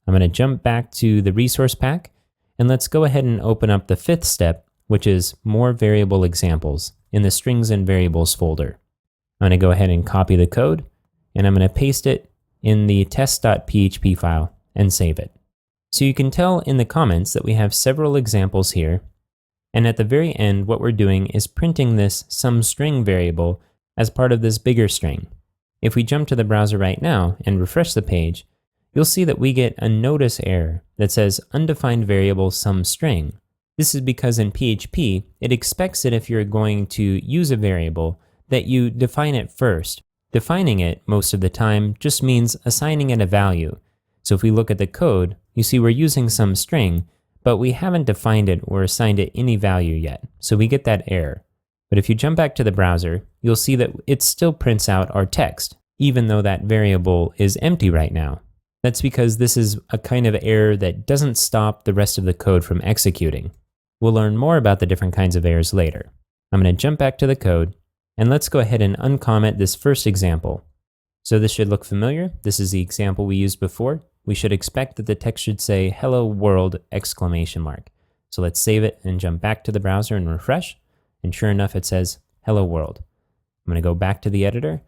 I'm going to jump back to the resource pack, and let's go ahead and open up the fifth step, which is more variable examples in the strings and variables folder. I'm going to go ahead and copy the code, and I'm going to paste it in the test.php file and save it. So you can tell in the comments that we have several examples here. And at the very end, what we're doing is printing this SomeString variable as part of this bigger string. If we jump to the browser right now and refresh the page, you'll see that we get a notice error that says undefined variable SomeString. This is because in PHP, it expects that if you're going to use a variable, that you define it first. Defining it most of the time just means assigning it a value. So if we look at the code, you see we're using SomeString, but we haven't defined it or assigned it any value yet, so we get that error. But if you jump back to the browser, you'll see that it still prints out our text, even though that variable is empty right now. That's because this is a kind of error that doesn't stop the rest of the code from executing. We'll learn more about the different kinds of errors later. I'm going to jump back to the code, and let's go ahead and uncomment this first example. So this should look familiar. This is the example we used before. We should expect that the text should say "Hello World!" exclamation mark. So let's save it and jump back to the browser and refresh. And sure enough, it says "Hello World." I'm going to go back to the editor.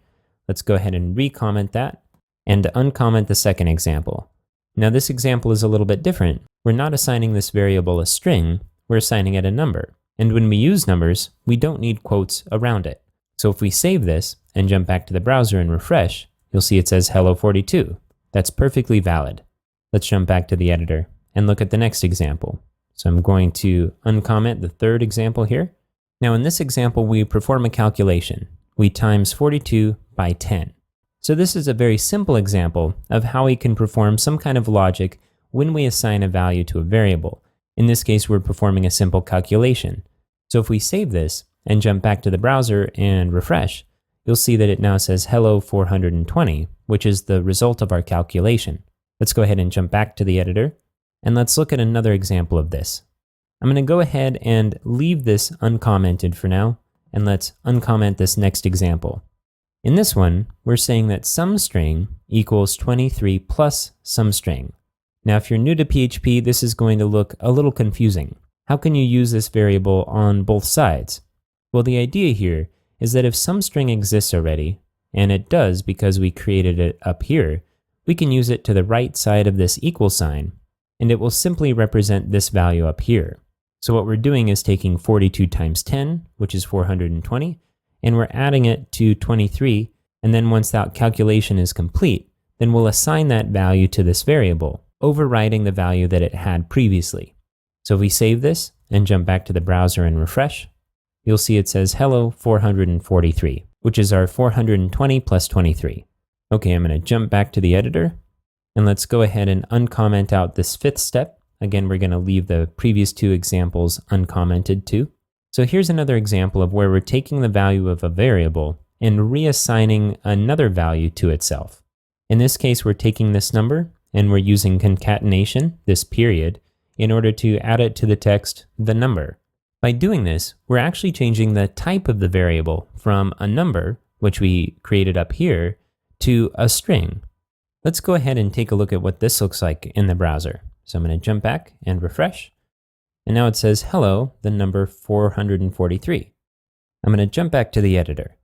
Let's go ahead and recomment that and uncomment the second example. Now this example is a little bit different. We're not assigning this variable a string, we're assigning it a number. And when we use numbers, we don't need quotes around it. So if we save this and jump back to the browser and refresh, you'll see it says "Hello 42. That's perfectly valid. Let's jump back to the editor and look at the next example. So I'm going to uncomment the third example here. Now in this example, we perform a calculation. We times 42 by 10. So this is a very simple example of how we can perform some kind of logic when we assign a value to a variable. In this case, we're performing a simple calculation. So if we save this and jump back to the browser and refresh, you'll see that it now says "Hello 420, which is the result of our calculation. Let's go ahead and jump back to the editor, and let's look at another example of this. I'm going to go ahead and leave this uncommented for now, and let's uncomment this next example. In this one, we're saying that SomeString equals 23 plus SomeString. Now, if you're new to PHP, this is going to look a little confusing. How can you use this variable on both sides? Well, the idea here is that if SomeString exists already, and it does because we created it up here, we can use it to the right side of this equal sign, and it will simply represent this value up here. So what we're doing is taking 42 times 10, which is 420, and we're adding it to 23, and then once that calculation is complete, then we'll assign that value to this variable, overriding the value that it had previously. So if we save this and jump back to the browser and refresh, you'll see it says "Hello 443, which is our 420 plus 23. Okay, I'm going to jump back to the editor, and let's go ahead and uncomment out this fifth step. Again, we're going to leave the previous two examples uncommented too. So here's another example of where we're taking the value of a variable and reassigning another value to itself. In this case, we're taking this number and we're using concatenation, this period, in order to add it to the text, the number. By doing this, we're actually changing the type of the variable from a number, which we created up here, to a string. Let's go ahead and take a look at what this looks like in the browser. So I'm going to jump back and refresh. And now it says "Hello, the number 443. I'm going to jump back to the editor.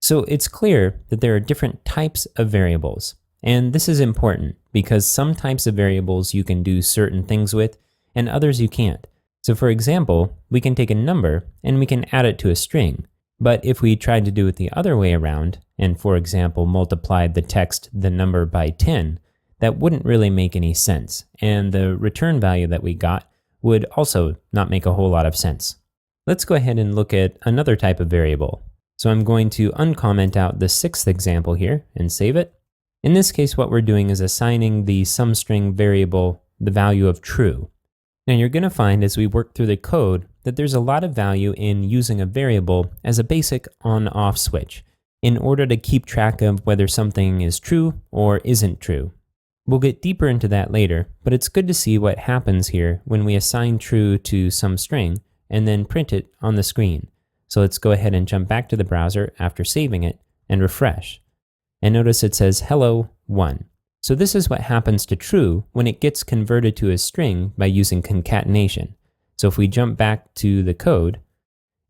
So it's clear that there are different types of variables. And this is important because some types of variables you can do certain things with and others you can't. So for example, we can take a number and we can add it to a string. But if we tried to do it the other way around, and for example, multiplied the text, the number by 10, that wouldn't really make any sense. And the return value that we got would also not make a whole lot of sense. Let's go ahead and look at another type of variable. So I'm going to uncomment out the sixth example here and save it. In this case, what we're doing is assigning the SomeString variable the value of true. Now you're going to find as we work through the code that there's a lot of value in using a variable as a basic on-off switch in order to keep track of whether something is true or isn't true. We'll get deeper into that later, but it's good to see what happens here when we assign true to some string and then print it on the screen. So let's go ahead and jump back to the browser after saving it and refresh. And notice it says "Hello 1. So this is what happens to true when it gets converted to a string by using concatenation. So if we jump back to the code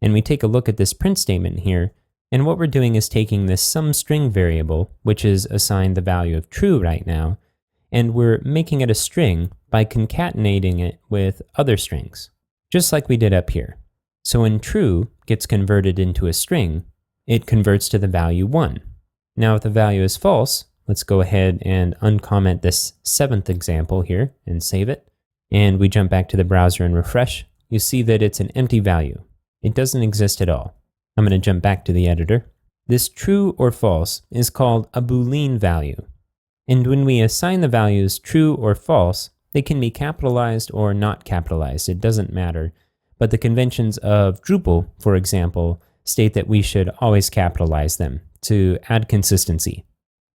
and we take a look at this print statement here, and what we're doing is taking this SumString variable, which is assigned the value of true right now, and we're making it a string by concatenating it with other strings, just like we did up here. So when true gets converted into a string, it converts to the value 1. Now if the value is false, let's go ahead and uncomment this 7th example here and save it. And we jump back to the browser and refresh. You see that it's an empty value. It doesn't exist at all. I'm going to jump back to the editor. This true or false is called a boolean value. And when we assign the values true or false, they can be capitalized or not capitalized. It doesn't matter. But the conventions of Drupal, for example, state that we should always capitalize them to add consistency.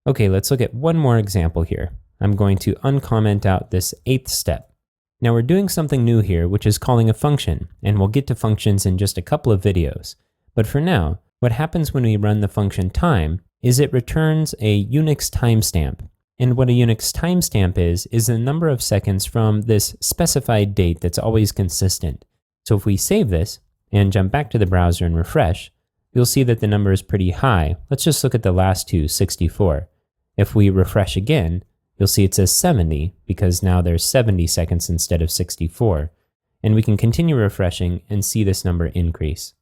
Okay, let's look at one more example here. I'm going to uncomment out this 8th step. Now we're doing something new here, which is calling a function, and we'll get to functions in just a couple of videos. But for now, what happens when we run the function time is it returns a Unix timestamp. And what a Unix timestamp is the number of seconds from this specified date that's always consistent. So if we save this and jump back to the browser and refresh, you'll see that the number is pretty high. Let's just look at the last two, 64. If we refresh again, you'll see it says 70 because now there's 70 seconds instead of 64. And we can continue refreshing and see this number increase.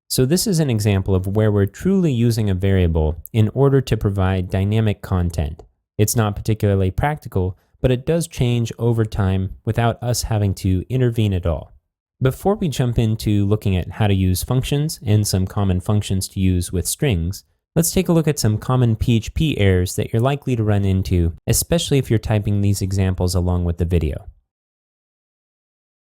So this is an example of where we're truly using a variable in order to provide dynamic content. It's not particularly practical, but it does change over time without us having to intervene at all. Before we jump into looking at how to use functions and some common functions to use with strings, let's take a look at some common PHP errors that you're likely to run into, especially if you're typing these examples along with the video.